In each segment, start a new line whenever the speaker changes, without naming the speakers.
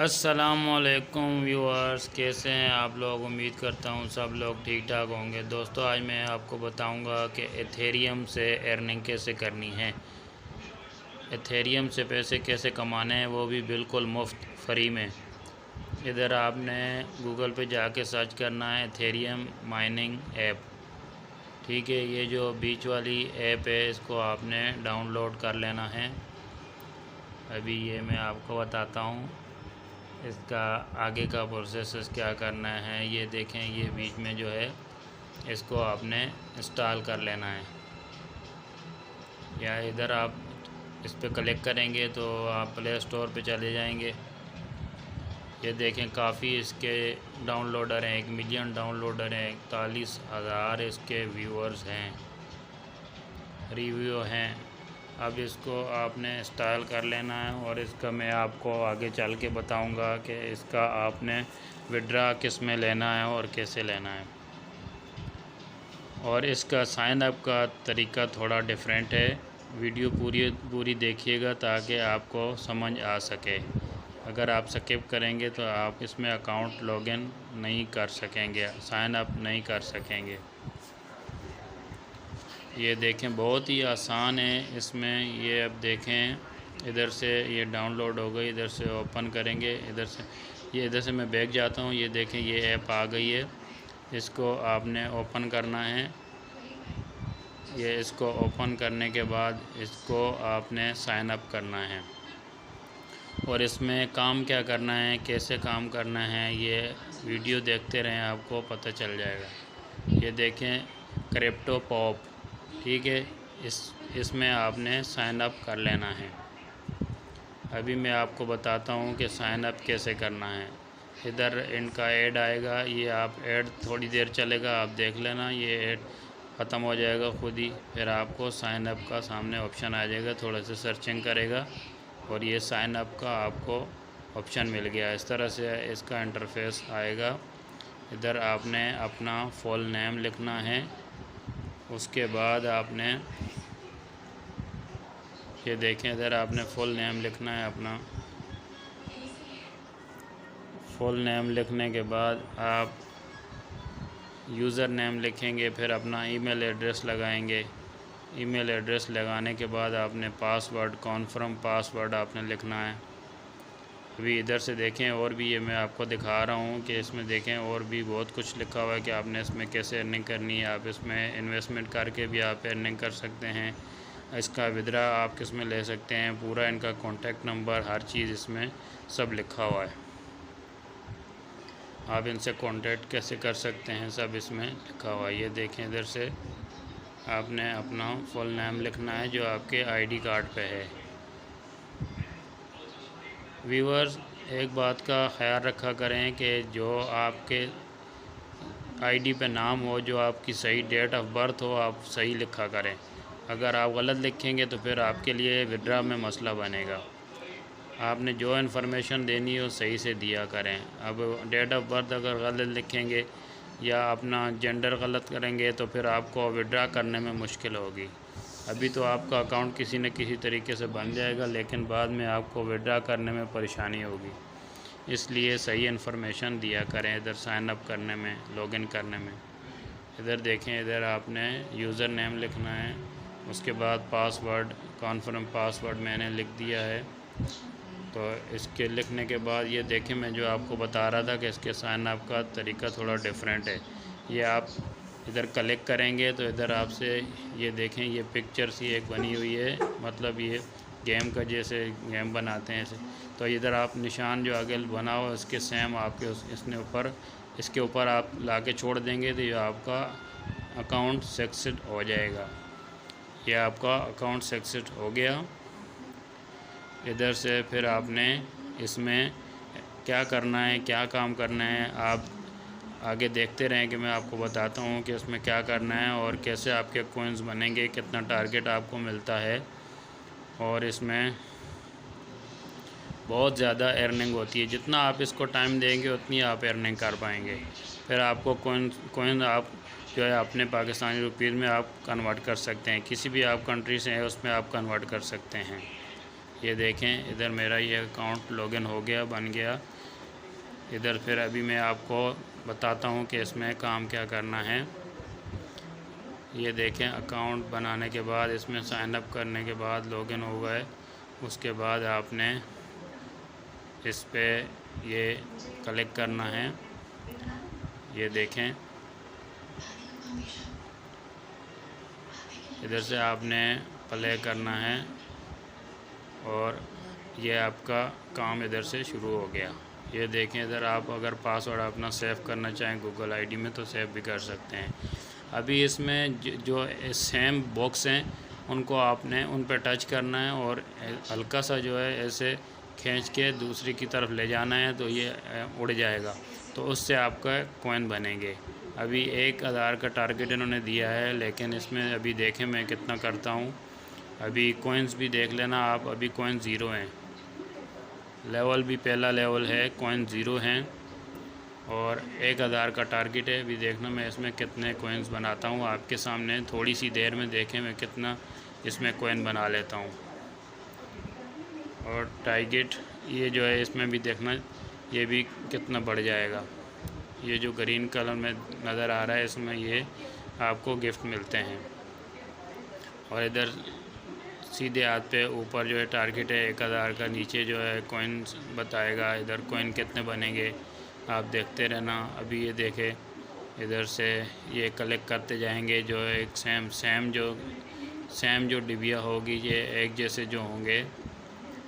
अस्सलामुअलैकुम व्यूअर्स, कैसे हैं आप लोग। उम्मीद करता हूँ सब लोग ठीक ठाक होंगे। दोस्तों, आज मैं आपको बताऊंगा कि एथेरियम से अर्निंग कैसे करनी है, एथेरियम से पैसे कैसे कमाने हैं, वो भी बिल्कुल मुफ्त फ्री में। इधर आपने गूगल पे जाके सर्च करना है एथेरियम माइनिंग ऐप। ठीक है, ये जो बीच वाली ऐप है इसको आपने डाउनलोड कर लेना है। अभी ये मैं आपको बताता हूँ इसका आगे का प्रोसेस क्या करना है। ये देखें, ये बीच में जो है इसको आपने इंस्टॉल कर लेना है, या इधर आप इस पर क्लिक करेंगे तो आप प्ले स्टोर पे चले जाएंगे। ये देखें, काफ़ी इसके डाउनलोडर हैं, 1 मिलियन डाउनलोडर हैं, 41,000 इसके व्यूअर्स हैं, रिव्यू हैं। अब इसको आपने इंस्टॉल कर लेना है और इसका मैं आपको आगे चल के बताऊंगा कि इसका आपने विड्रा किस में लेना है और कैसे लेना है। और इसका साइन अप का तरीका थोड़ा डिफरेंट है। वीडियो पूरी देखिएगा ताकि आपको समझ आ सके। अगर आप स्किप करेंगे तो आप इसमें अकाउंट लॉगिन नहीं कर सकेंगे, साइन अप नहीं कर सकेंगे। ये देखें, बहुत ही आसान है इसमें। ये अब देखें, इधर से ये डाउनलोड हो गई, इधर से ओपन करेंगे, इधर से मैं बैक जाता हूँ। ये देखें, ये ऐप आ गई है, इसको आपने ओपन करना है। ये इसको ओपन करने के बाद इसको आपने साइन अप करना है और इसमें काम क्या करना है, कैसे काम करना है, ये वीडियो देखते रहें, आपको पता चल जाएगा। ये देखें, क्रिप्टो पॉप, ठीक है, इसमें आपने साइन अप कर लेना है। अभी मैं आपको बताता हूँ कि साइन अप कैसे करना है। इधर इनका ऐड आएगा, ये आप ऐड थोड़ी देर चलेगा, आप देख लेना, ये ऐड ख़त्म हो जाएगा खुद ही। फिर आपको साइन अप का सामने ऑप्शन आ जाएगा, थोड़ा सा सर्चिंग करेगा और ये साइन अप का आपको ऑप्शन मिल गया। इस तरह से इसका इंटरफेस आएगा। इधर आपने अपना फुल नेम लिखना है, उसके बाद आपने ये देखें, इधर आपने फुल नेम लिखना है अपना। फुल नेम लिखने के बाद आप यूज़र नेम लिखेंगे, फिर अपना ईमेल एड्रेस लगाएंगे। ईमेल एड्रेस लगाने के बाद आपने पासवर्ड, कॉन्फर्म पासवर्ड आपने लिखना है। अभी इधर से देखें, और भी ये मैं आपको दिखा रहा हूँ कि इसमें देखें और भी बहुत कुछ लिखा हुआ है कि आपने इसमें कैसे अर्निंग करनी है। आप इसमें इन्वेस्टमेंट करके भी आप अर्निंग कर सकते हैं, इसका विड्रा आप किस में ले सकते हैं, पूरा इनका कॉन्टैक्ट नंबर, हर चीज़ इसमें सब लिखा हुआ है। आप इनसे कॉन्टैक्ट कैसे कर सकते हैं सब इसमें लिखा हुआ है। ये देखें, इधर से आपने अपना फुल नेम लिखना है जो आपके आईडी कार्ड पे है। व्यूअर्स, एक बात का ख्याल रखा करें कि जो आपके आईडी पे नाम हो, जो आपकी सही डेट ऑफ बर्थ हो, आप सही लिखा करें। अगर आप गलत लिखेंगे तो फिर आपके लिए विड्रा में मसला बनेगा। आपने जो इन्फॉर्मेशन देनी हो सही से दिया करें। अब डेट ऑफ बर्थ अगर गलत लिखेंगे या अपना जेंडर गलत करेंगे तो फिर आपको विड्रा करने में मुश्किल होगी। अभी तो आपका अकाउंट किसी न किसी तरीके से बन जाएगा, लेकिन बाद में आपको विड्रा करने में परेशानी होगी। इसलिए सही इन्फॉर्मेशन दिया करें इधर साइन अप करने में, लॉगिन करने में। इधर देखें, इधर आपने यूज़र नेम लिखना है, उसके बाद पासवर्ड, कॉन्फर्म पासवर्ड मैंने लिख दिया है। तो इसके लिखने के बाद ये देखें, मैं जो आपको बता रहा था कि इसके साइन अप का तरीका थोड़ा डिफरेंट है। ये आप इधर क्लिक करेंगे तो इधर आपसे ये देखें, ये पिक्चर सी एक बनी हुई है, मतलब ये गेम का जैसे गेम बनाते हैं ऐसे। तो इधर आप निशान जो आगे बना हुआ इसके सेम आपके इसके ऊपर आप लाके छोड़ देंगे तो ये आपका अकाउंट सक्सेस हो जाएगा। ये आपका अकाउंट सक्सेस हो गया। इधर से फिर आपने इसमें क्या करना है, क्या काम करना है, आप आगे देखते रहें कि मैं आपको बताता हूँ कि इसमें क्या करना है और कैसे आपके कॉइन्स बनेंगे, कितना टारगेट आपको मिलता है। और इसमें बहुत ज़्यादा अर्निंग होती है, जितना आप इसको टाइम देंगे उतनी आप अर्निंग कर पाएंगे। फिर आपको कॉइन आप जो है अपने पाकिस्तानी रुपीज़ में आप कन्वर्ट कर सकते हैं, किसी भी आप कंट्री से हैं उसमें आप कन्वर्ट कर सकते हैं। ये देखें इधर मेरा ये अकाउंट लॉगिन हो गया, बन गया। इधर फिर अभी मैं आपको बताता हूँ कि इसमें काम क्या करना है। ये देखें अकाउंट बनाने के बाद इसमें साइन अप करने के बाद लॉगिन हो गए, उसके बाद आपने इस पे ये क्लिक करना है। ये देखें इधर से आपने प्ले करना है और ये आपका काम इधर से शुरू हो गया। ये देखें इधर आप अगर पासवर्ड अपना सेव करना चाहें गूगल आईडी में तो सेव भी कर सकते हैं। अभी इसमें जो सेम बॉक्स हैं उनको आपने उन पर टच करना है और हल्का सा जो है ऐसे खींच के दूसरी की तरफ ले जाना है तो ये उड़ जाएगा, तो उससे आपका कॉइन बनेंगे। अभी 1000 का टारगेट इन्होंने दिया है, लेकिन इसमें अभी देखें मैं कितना करता हूँ। अभी कॉइन्स भी देख लेना आप, अभी कॉइन 0 हैं, लेवल भी पहला लेवल है, कॉइन 0 हैं और 1000 का टारगेट है। अभी देखना मैं इसमें कितने कॉइन्स बनाता हूँ आपके सामने, थोड़ी सी देर में देखें मैं कितना इसमें कॉइन बना लेता हूँ। और टारगेट ये जो है इसमें भी देखना ये भी कितना बढ़ जाएगा। ये जो ग्रीन कलर में नज़र आ रहा है इसमें ये आपको गिफ्ट मिलते हैं। और इधर सीधे हाथ पे ऊपर जो है टारगेट है 1000 का, नीचे जो है कॉइन्स बताएगा इधर कॉइन कितने बनेंगे, आप देखते रहना। अभी ये देखे इधर से ये कलेक्ट करते जाएंगे, जो एक सेम जो डिबिया होगी ये एक जैसे जो होंगे,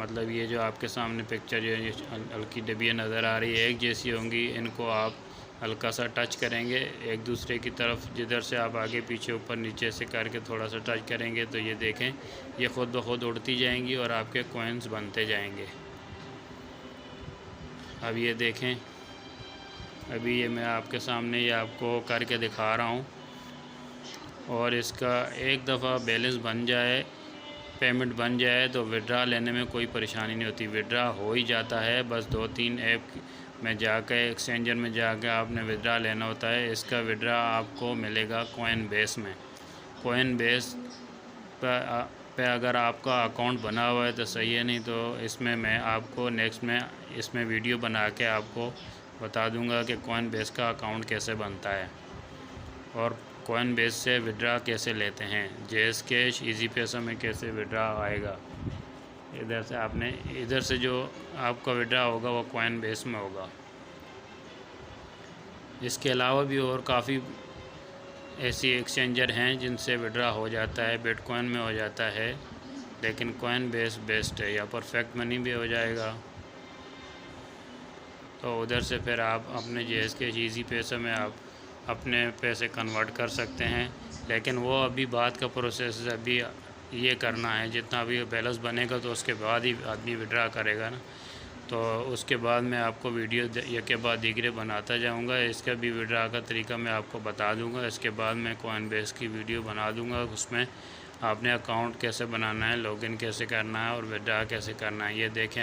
मतलब ये जो आपके सामने पिक्चर जो है हल्की डिबिया नज़र आ रही है एक जैसी होंगी। इनको आप हल्का सा टच करेंगे एक दूसरे की तरफ, जिधर से आप आगे पीछे ऊपर नीचे से करके थोड़ा सा टच करेंगे तो ये देखें ये ख़ुद ब खुद उड़ती जाएंगी और आपके कॉइन्स बनते जाएंगे। अब ये देखें अभी ये मैं आपके सामने ये आपको करके दिखा रहा हूँ। और इसका एक दफ़ा बैलेंस बन जाए, पेमेंट बन जाए तो विड्रा लेने में कोई परेशानी नहीं होती, विड्रा हो ही जाता है। बस 2-3 ऐप में जाकर एक्सचेंजर में जाकर आपने विड्रा लेना होता है। इसका विड्रा आपको मिलेगा कॉइन बेस में। कॉइन बेस पे अगर आपका अकाउंट बना हुआ है तो सही है, नहीं तो इसमें मैं आपको नेक्स्ट में इसमें वीडियो बना के आपको बता दूंगा कि कॉइन बेस का अकाउंट कैसे बनता है और कॉइन बेस से विड्रा कैसे लेते हैं। जेस कैश इजी पैसा में कैसे विड्रा आएगा। इधर से आपने इधर से जो आपका विड्रा होगा वो कॉइन बेस में होगा। इसके अलावा भी और काफ़ी ऐसी एक्सचेंजर हैं जिनसे विड्रा हो जाता है, बिटकॉइन में हो जाता है, लेकिन कॉइन बेस बेस्ट है। या परफेक्ट मनी भी हो जाएगा, तो उधर से फिर आप अपने जेस के इजी पैसे में आप अपने पैसे कन्वर्ट कर सकते हैं। लेकिन वो अभी बाद का प्रोसेस है, अभी ये करना है जितना अभी बैलेंस बनेगा तो उसके बाद ही आदमी विड्रा करेगा ना, तो उसके बाद मैं आपको वीडियो एक के बाद दीगरे बनाता जाऊंगा। इसका भी विड्रा का तरीका मैं आपको बता दूंगा। इसके बाद मैं कॉइन बेस की वीडियो बना दूंगा, उसमें आपने अकाउंट कैसे बनाना है, लॉगिन कैसे करना है और विड्रा कैसे करना है। ये देखें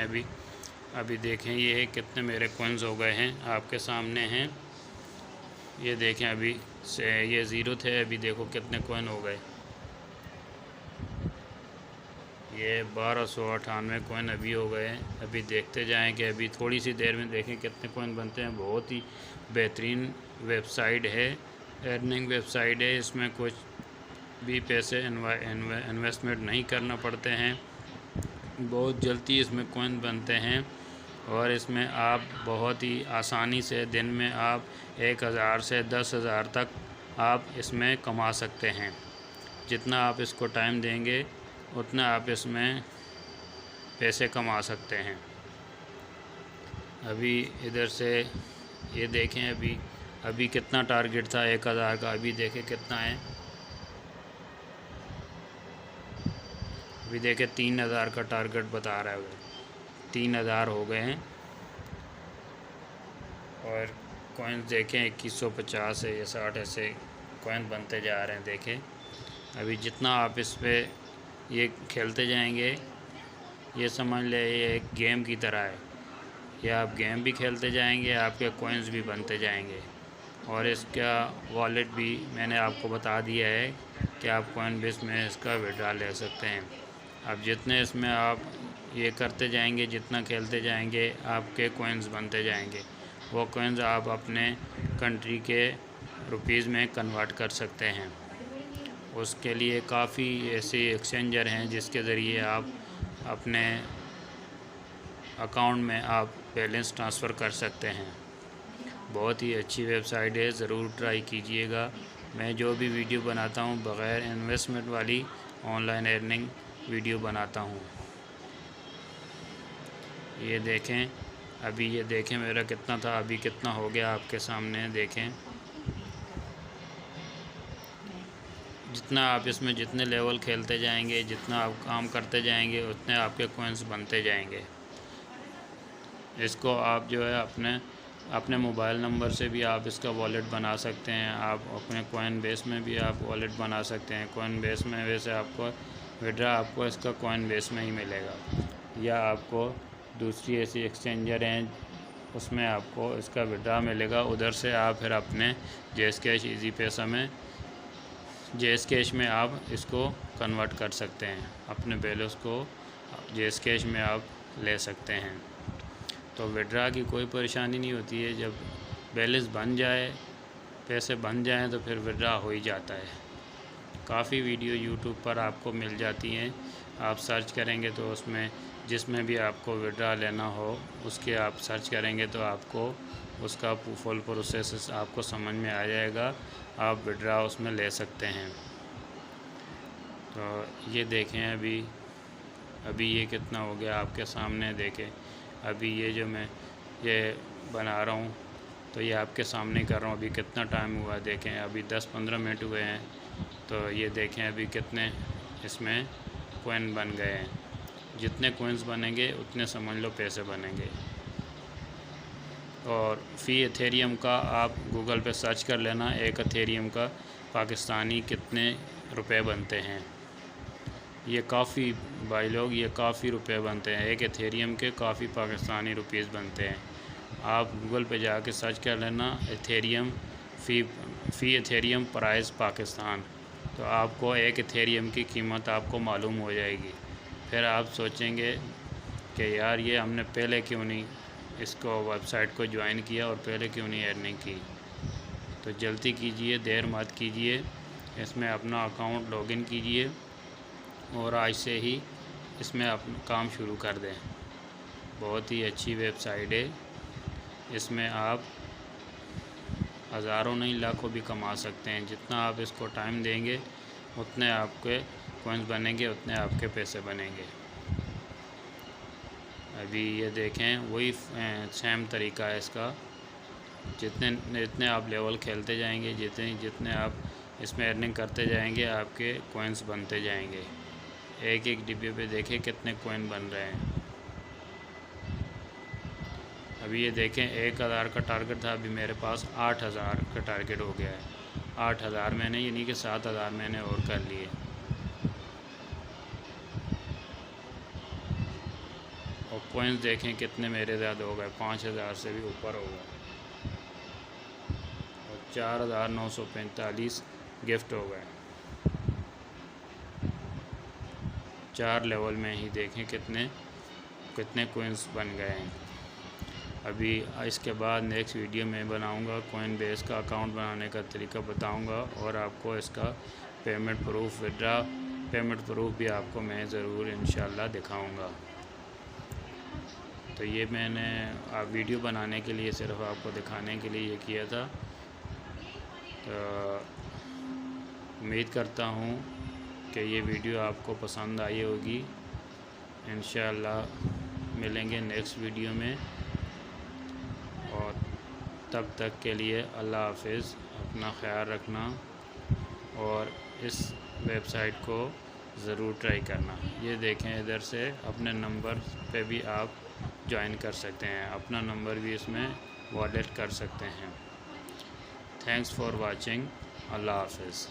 अभी देखें ये कितने मेरे कॉइन्स हो गए हैं आपके सामने हैं। ये देखें अभी से ये 0 थे, अभी देखो कितने कॉइन हो गए। ये 1298 कॉइन अभी हो गए हैं। अभी देखते जाएं कि अभी थोड़ी सी देर में देखें कितने कॉइन बनते हैं। बहुत ही बेहतरीन वेबसाइट है, अर्निंग वेबसाइट है। इसमें कुछ भी पैसे इन्वेस्टमेंट नहीं करना पड़ते हैं, बहुत जल्दी इसमें कॉइन बनते हैं। और इसमें आप बहुत ही आसानी से दिन में आप 1000 से 10,000 तक आप इसमें कमा सकते हैं। जितना आप इसको टाइम देंगे उतना आप इसमें पैसे कमा सकते हैं। अभी इधर से ये देखें अभी कितना टारगेट था 1000 का, अभी देखें कितना है। अभी देखें 3000 का टारगेट बता रहा है, 3000 हो गए हैं। और कॉइन्स देखें 2150 है या 60 ऐसे कॉइन बनते जा रहे हैं। देखें अभी जितना आप इस पर ये खेलते जाएंगे, ये समझ ले ये एक गेम की तरह है। ये आप गेम भी खेलते जाएंगे, आपके कॉइन्स भी बनते जाएंगे। और इसका वॉलेट भी मैंने आपको बता दिया है कि आप कॉइन बेस में इसका विड्रा ले सकते हैं। अब जितने इसमें आप ये करते जाएंगे, जितना खेलते जाएंगे आपके कॉइन्स बनते जाएंगे। वो कॉइन्स आप अपने कंट्री के रुपीज़ में कन्वर्ट कर सकते हैं। उसके लिए काफ़ी ऐसे एक्सचेंजर हैं जिसके ज़रिए आप अपने अकाउंट में आप बैलेंस ट्रांसफ़र कर सकते हैं। बहुत ही अच्छी वेबसाइट है, ज़रूर ट्राई कीजिएगा। मैं जो भी वीडियो बनाता हूँ बग़ैर इन्वेस्टमेंट वाली ऑनलाइन अर्निंग वीडियो बनाता हूँ। ये देखें, अभी ये देखें मेरा कितना था, अभी कितना हो गया आपके सामने देखें। जितना आप इसमें जितने लेवल खेलते जाएंगे, जितना आप काम करते जाएंगे, उतने आपके कॉइन्स बनते जाएंगे। इसको आप जो है अपने मोबाइल नंबर से भी आप इसका वॉलेट बना सकते हैं। आप अपने कॉइन बेस में भी आप वॉलेट बना सकते हैं। कॉइन बेस में वैसे आपको विड्रा आपको इसका कॉइन बेस में ही मिलेगा, या आपको दूसरी ऐसी एक्सचेंजर हैं उसमें आपको इसका विड्रा मिलेगा। उधर से आप फिर अपने जेस कैश इजी पैसा में जेस कैश में आप इसको कन्वर्ट कर सकते हैं। अपने बैलेंस को जेस कैश में आप ले सकते हैं। तो विड्रा की कोई परेशानी नहीं होती है। जब बैलेंस बन जाए, पैसे बन जाएं, तो फिर विड्रा हो ही जाता है। काफ़ी वीडियो यूट्यूब पर आपको मिल जाती हैं, आप सर्च करेंगे तो उसमें जिसमें भी आपको विड्रा लेना हो उसके आप सर्च करेंगे तो आपको उसका फुल प्रोसेस आपको समझ में आ जाएगा। आप विड्रा उसमें ले सकते हैं। तो ये देखें, अभी ये कितना हो गया आपके सामने देखें। अभी ये जो मैं ये बना रहा हूँ तो ये आपके सामने कर रहा हूँ। अभी कितना टाइम हुआ देखें, अभी 10-15 मिनट हुए हैं। तो ये देखें अभी कितने इसमें कॉइन बन गए हैं। जितने कॉइन्स बनेंगे उतने समझ लो पैसे बनेंगे। और फ़ी एथेरियम का आप गूगल पे सर्च कर लेना, एक एथेरियम का पाकिस्तानी कितने रुपए बनते हैं। ये काफ़ी भाई लोग, ये काफ़ी रुपए बनते हैं। एक एथेरियम के काफ़ी पाकिस्तानी रुपीज़ बनते हैं। आप गूगल पे जाके सर्च कर लेना एथेरियम फ़ी एथेरियम प्राइस पाकिस्तान, तो आपको एक एथेरियम की कीमत आपको मालूम हो जाएगी। फिर आप सोचेंगे कि यार ये हमने पहले क्यों नहीं इसको वेबसाइट को ज्वाइन किया और पहले क्यों नहीं अर्निंग की। तो जल्दी कीजिए, देर मत कीजिए, इसमें अपना अकाउंट लॉगिन कीजिए और आज से ही इसमें अपना काम शुरू कर दें। बहुत ही अच्छी वेबसाइट है, इसमें आप हज़ारों नहीं लाखों भी कमा सकते हैं। जितना आप इसको टाइम देंगे उतने आपके कॉइन्स बनेंगे, उतने आपके पैसे बनेंगे। अभी ये देखें, वही सेम तरीका है इसका। जितने आप लेवल खेलते जाएंगे, जितने आप इसमें अर्निंग करते जाएंगे, आपके कॉइन्स बनते जाएंगे। एक एक डिब्बे पे देखें कितने कॉइन बन रहे हैं। अभी ये देखें 1000 का टारगेट था, अभी मेरे पास 8000 का टारगेट हो गया है। 8000 मैंने, ये नहीं कि 7000 मैंने और कर लिए। और कॉइन्स देखें कितने मेरे ज़्यादा हो गए, 5000 से भी ऊपर हो गए। और 4945 गिफ्ट हो गए। 4 लेवल में ही देखें कितने कॉइन्स बन गए हैं। अभी इसके बाद नेक्स्ट वीडियो में बनाऊंगा, कॉइन बेस का अकाउंट बनाने का तरीका बताऊंगा और आपको इसका payment proof, withdraw payment proof भी आपको मैं ज़रूर इंशाल्लाह दिखाऊंगा। तो ये मैंने वीडियो बनाने के लिए, सिर्फ आपको दिखाने के लिए ये किया था। तो उम्मीद करता हूँ कि ये वीडियो आपको पसंद आई होगी। इंशाल्लाह मिलेंगे नेक्स्ट वीडियो में, और तब तक के लिए अल्लाह हाफ़िज़। अपना ख्याल रखना और इस वेबसाइट को ज़रूर ट्राई करना। ये देखें, इधर से अपने नंबर पे भी आप ज्वाइन कर सकते हैं, अपना नंबर भी इसमें वॉलेट कर सकते हैं। Thanks for watching. अल्लाह हाफ़िज़।